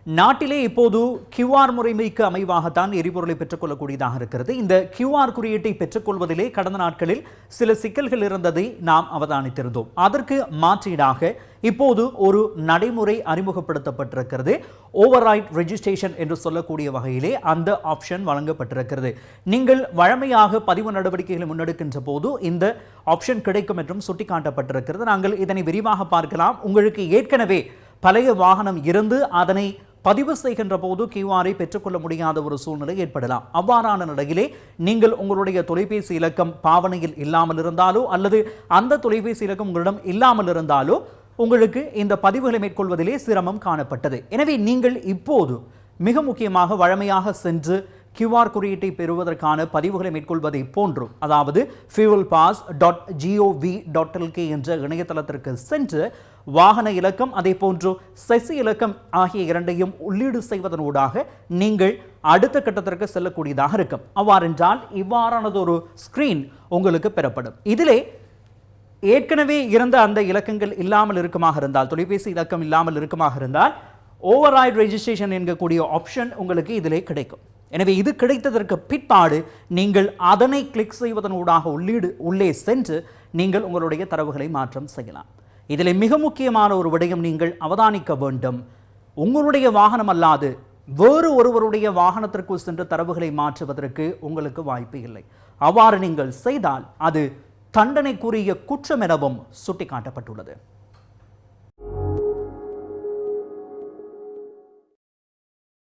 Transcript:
நாட்டிலே இப்போது QR முறைமைக்கு அமைவாகத்தான் எரிபொருளை பெற்றுக்கொள்ளக்கூடியதாக இருக்கிறது. இந்த QR குறியீட்டை பெற்றுக்கொள்வதிலே கடந்த நாட்களில் சில சிக்கல்கள் இருந்ததை நாம் அவதானித்திருந்தோம். அதற்கு மாற்றீடாக இப்போது ஒரு நடைமுறை அறிமுகப்படுத்தப்பட்டிருக்கிறது. ஓவர்ரைட் ரெஜிஸ்ட்ரேஷன் என்று சொல்லக்கூடிய வகையிலே அந்த ஆப்ஷன் வழங்கப்பட்டிருக்கிறது. நீங்கள் வழமையாக பதிவு நடவடிக்கைகளை முன்னெடுக்கின்ற போது இந்த ஆப்ஷன் கிடைக்கும் என்றும் சுட்டிக்காட்டப்பட்டிருக்கிறது. நாங்கள் இதனை விரிவாக பார்க்கலாம். உங்களுக்கு ஏற்கனவே பழைய வாகனம் இருந்து அதனை பதிவு செய்கின்ற போது QR-ஐ பெற்றுக்கொள்ள முடியாத ஒரு சூழ்நிலை ஏற்படலாம். அவ்வாறான நிலையிலே நீங்கள் உங்களுடைய தொலைபேசி இலக்கம் பாவனையில் இல்லாமல் இருந்தாலோ அல்லது அந்த தொலைபேசி இலக்கம் உங்களிடம் இல்லாமல் இருந்தாலோ உங்களுக்கு இந்த பதிவுகளை மேற்கொள்வதிலே சிரமம் காணப்பட்டது. எனவே நீங்கள் இப்போது மிக முக்கியமாக வழமையாக சென்று QR குறியீட்டை பெறுவதற்கான பதிவுகளை மேற்கொள்வதை போன்று, அதாவது fuelpass.gov.lk என்ற இணையதளத்திற்கு சென்று வாகன இலக்கம் அதே போன்று செசி இலக்கம் ஆகிய இரண்டையும் உள்ளீடு செய்வதனூடாக நீங்கள் அடுத்த கட்டத்திற்கு செல்லக்கூடியதாக இருக்கும். அவ்வாறென்றால் இவ்வாறானதொரு ஸ்கிரீன் உங்களுக்கு பெறப்படும். இதிலே ஏற்கனவே இருந்த அந்த இலக்கங்கள் இல்லாமல் இருக்குமாக இருந்தால், தொலைபேசி இலக்கம் இல்லாமல் இருக்குமாக இருந்தால் ஓவர்ரைட் ரெஜிஸ்ட்ரேஷன் என்கக்கூடிய ஆப்ஷன் உங்களுக்கு இதிலே கிடைக்கும். எனவே இது கிடைத்ததற்கு பிற்பாடு நீங்கள் அதனை கிளிக் செய்வதனூடாக உள்ளே சென்று நீங்கள் உங்களுடைய தரவுகளை மாற்றம் செய்யலாம். இதில் மிக முக்கியமான ஒரு விடயம் நீங்கள் அவதானிக்க வேண்டும். உங்களுடைய வாகனம் அல்லாது வேறு ஒருவருடைய வாகனத்திற்குள் சென்று தரவுகளை மாற்றுவதற்கு உங்களுக்கு வாய்ப்பு இல்லை. அவ்வாறு நீங்கள் செய்தால் அது தண்டனைக்குரிய குற்றம் எனவும் சுட்டிக்காட்டப்பட்டுள்ளது.